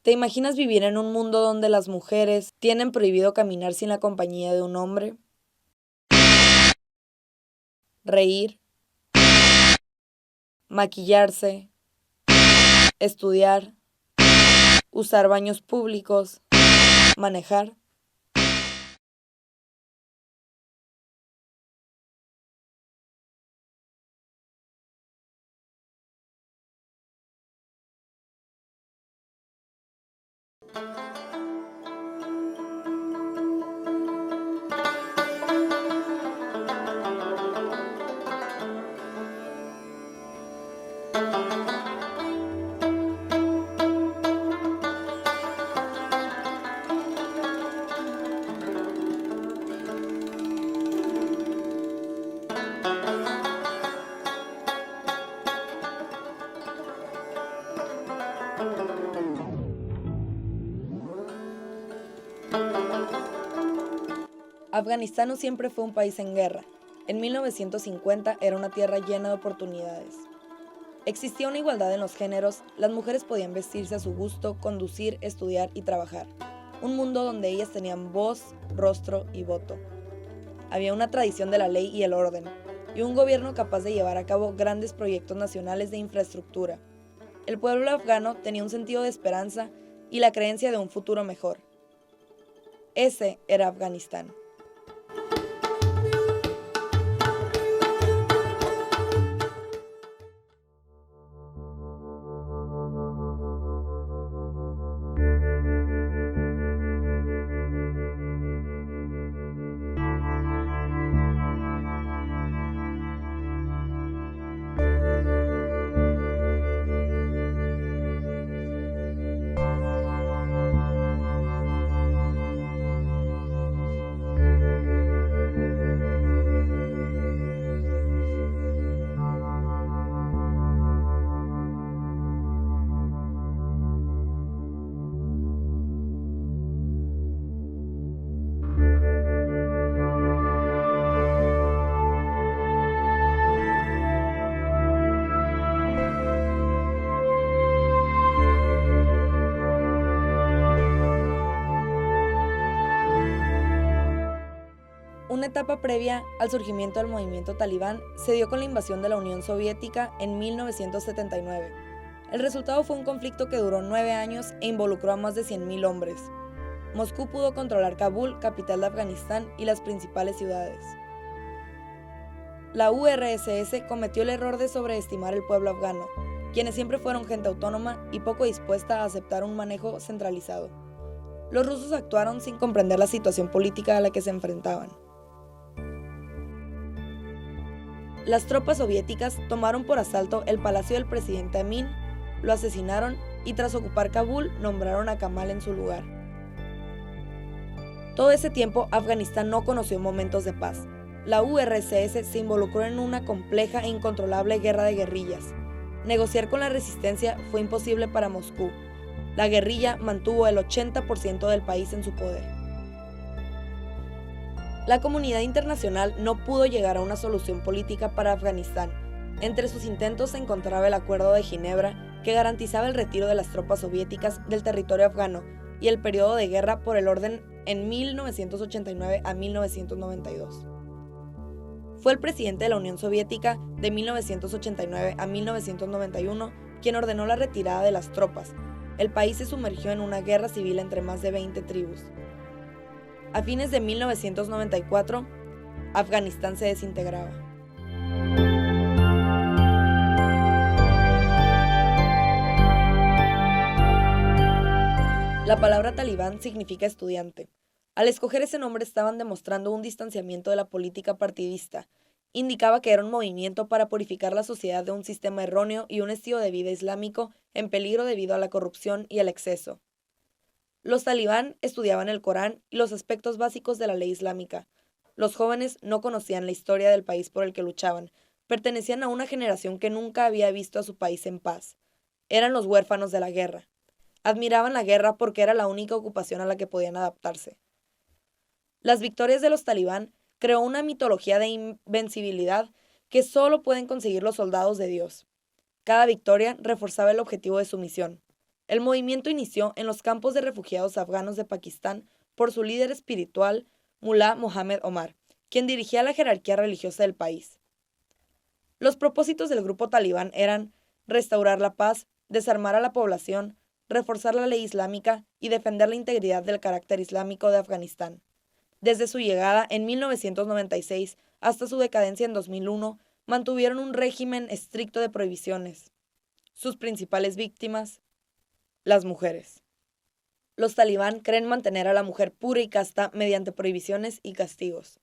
¿Te imaginas vivir en un mundo donde las mujeres tienen prohibido caminar sin la compañía de un hombre? Reír, maquillarse, estudiar, usar baños públicos, manejar. Afganistán no siempre fue un país en guerra. En 1950 era una tierra llena de oportunidades. Existía una igualdad en los géneros, las mujeres podían vestirse a su gusto, conducir, estudiar y trabajar. Un mundo donde ellas tenían voz, rostro y voto. Había una tradición de la ley y el orden, y un gobierno capaz de llevar a cabo grandes proyectos nacionales de infraestructura. El pueblo afgano tenía un sentido de esperanza y la creencia de un futuro mejor. Ese era Afganistán. Una etapa previa al surgimiento del movimiento talibán se dio con la invasión de la Unión Soviética en 1979. El resultado fue un conflicto que duró 9 años e involucró a más de 100.000 hombres. Moscú pudo controlar Kabul, capital de Afganistán, y las principales ciudades. La URSS cometió el error de sobreestimar el pueblo afgano, quienes siempre fueron gente autónoma y poco dispuesta a aceptar un manejo centralizado. Los rusos actuaron sin comprender la situación política a la que se enfrentaban. Las tropas soviéticas tomaron por asalto el palacio del presidente Amin, lo asesinaron y tras ocupar Kabul nombraron a Kamal en su lugar. Todo ese tiempo Afganistán no conoció momentos de paz. La URSS se involucró en una compleja e incontrolable guerra de guerrillas. Negociar con la resistencia fue imposible para Moscú. La guerrilla mantuvo el 80% del país en su poder. La comunidad internacional no pudo llegar a una solución política para Afganistán. Entre sus intentos se encontraba el Acuerdo de Ginebra, que garantizaba el retiro de las tropas soviéticas del territorio afgano, y el periodo de guerra por el orden en 1989 a 1992. Fue el presidente de la Unión Soviética de 1989 a 1991 quien ordenó la retirada de las tropas. El país se sumergió en una guerra civil entre más de 20 tribus. A fines de 1994, Afganistán se desintegraba. La palabra talibán significa estudiante. Al escoger ese nombre estaban demostrando un distanciamiento de la política partidista. Indicaba que era un movimiento para purificar la sociedad de un sistema erróneo y un estilo de vida islámico en peligro debido a la corrupción y el exceso. Los talibán estudiaban el Corán y los aspectos básicos de la ley islámica. Los jóvenes no conocían la historia del país por el que luchaban. Pertenecían a una generación que nunca había visto a su país en paz. Eran los huérfanos de la guerra. Admiraban la guerra porque era la única ocupación a la que podían adaptarse. Las victorias de los talibán creó una mitología de invencibilidad que solo pueden conseguir los soldados de Dios. Cada victoria reforzaba el objetivo de su misión. El movimiento inició en los campos de refugiados afganos de Pakistán por su líder espiritual, Mullah Mohammed Omar, quien dirigía la jerarquía religiosa del país. Los propósitos del grupo talibán eran restaurar la paz, desarmar a la población, reforzar la ley islámica y defender la integridad del carácter islámico de Afganistán. Desde su llegada en 1996 hasta su decadencia en 2001, mantuvieron un régimen estricto de prohibiciones. Sus principales víctimas, las mujeres. Los talibán creen mantener a la mujer pura y casta mediante prohibiciones y castigos.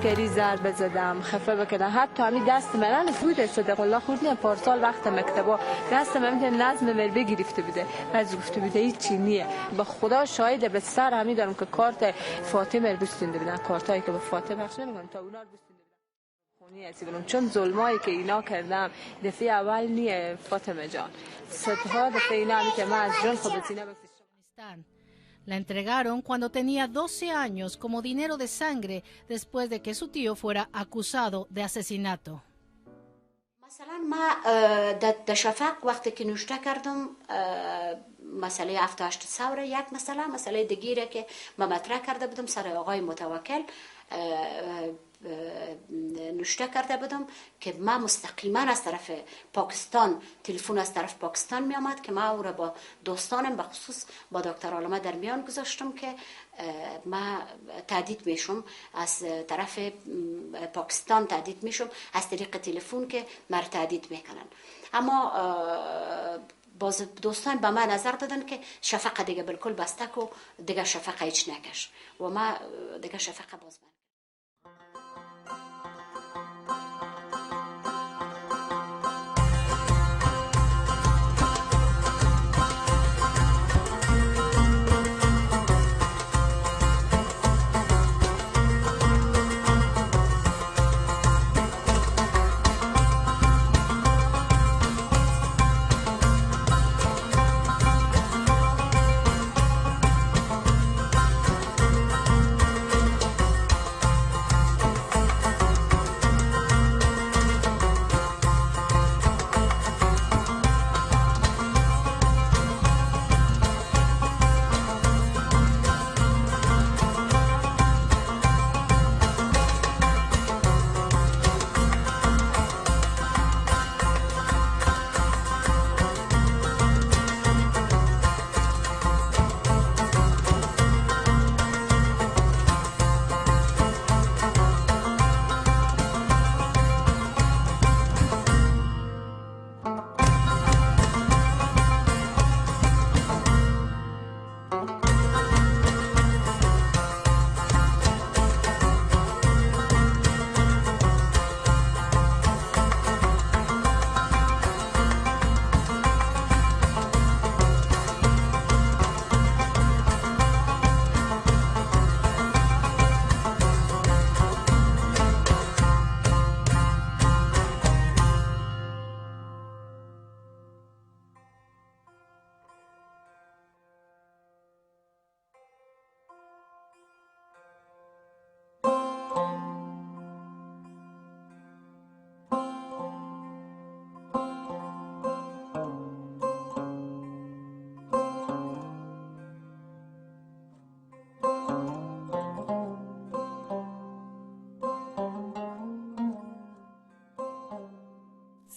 گری ضربه زدم خفه بکردم حتی همین دست من بود صدق الله خوردیم پارسال وقت مکتبا دست من میگه نظم مربی گرفته بوده از گفته بوده هیچ چی نیه به خدا شاهد به سر همین دارم که کارت فاطمه بستنده بودن کارتایی که به فاطمه بخش نمیگم تا اونا رو بستنده بودن خونی هستی بودم چون ظلمایی که اینا کردم دفعه اول نیه فاطمه جان صدها دفعه اینا همی که من از جان خود سینه بکشم. La entregaron cuando tenía 12 años como dinero de sangre después de que su tío fuera acusado de asesinato. مثلا ما در شفق وقتی که نوشته کردم مسئله 78 ثوره یک مسئله دیگه که ما مطرح کرده بودم سر آقای متوکل نوشته کرده بودم که ما مستقیما از طرف پاکستان تلفن از طرف پاکستان می آمد که ما او را با دوستانم به خصوص با دکتر عالمه در میان گذاشتم که ما تهدید میشم از طرف پاکستان تهدید میشم از طریق تلفن که مر تهدید میکنن اما باز دوستان به من نظر دادن که شفق دیگه بالکل بسته و دیگه شفق هیچ نکش و ما دیگه شفق باز من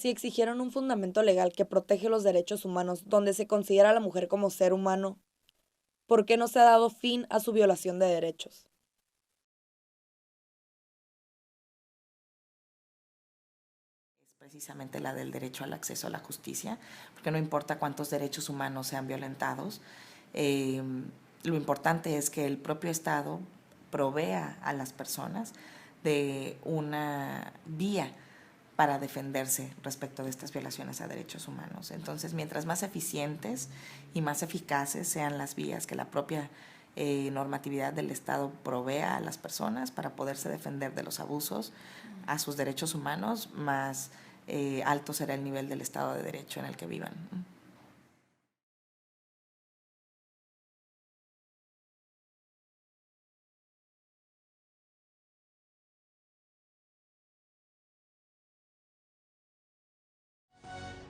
Si exigieron un fundamento legal que protege los derechos humanos donde se considera a la mujer como ser humano, ¿por qué no se ha dado fin a su violación de derechos? Precisamente la del derecho al acceso a la justicia, porque no importa cuántos derechos humanos sean violentados, lo importante es que el propio Estado provea a las personas de una vía para defenderse respecto de estas violaciones a derechos humanos. Entonces, mientras más eficientes y más eficaces sean las vías que la propia normatividad del Estado provea a las personas para poderse defender de los abusos a sus derechos humanos, más alto será el nivel del Estado de Derecho en el que vivan.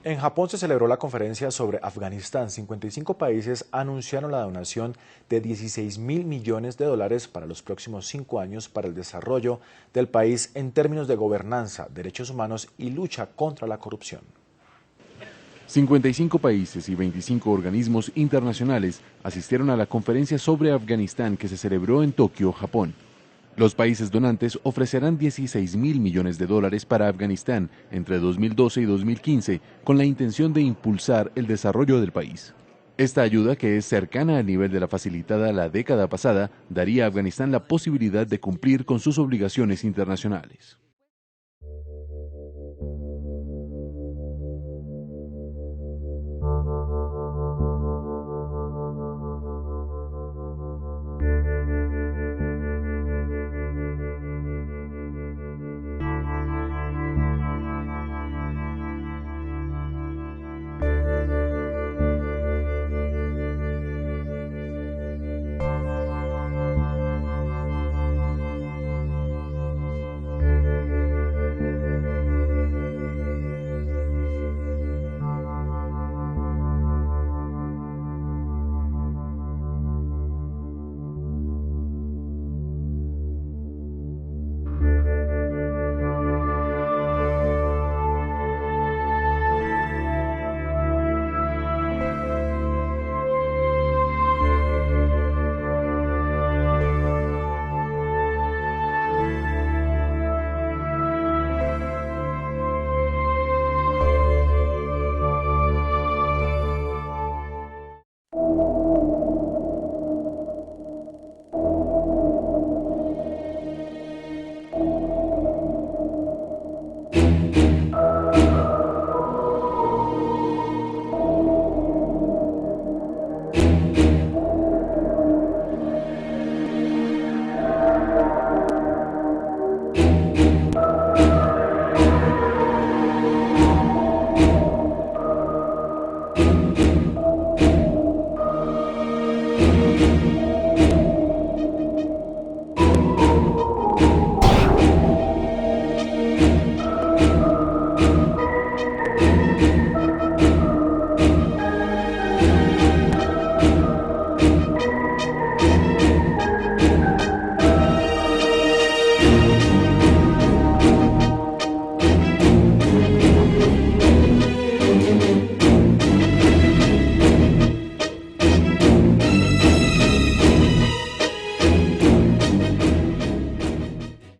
En Japón se celebró la conferencia sobre Afganistán. 55 países anunciaron la donación de 16.000 millones de dólares para los próximos 5 años para el desarrollo del país en términos de gobernanza, derechos humanos y lucha contra la corrupción. 55 países y 25 organismos internacionales asistieron a la conferencia sobre Afganistán que se celebró en Tokio, Japón. Los países donantes ofrecerán 16.000 millones de dólares para Afganistán entre 2012 y 2015 con la intención de impulsar el desarrollo del país. Esta ayuda, que es cercana al nivel de la facilitada la década pasada, daría a Afganistán la posibilidad de cumplir con sus obligaciones internacionales.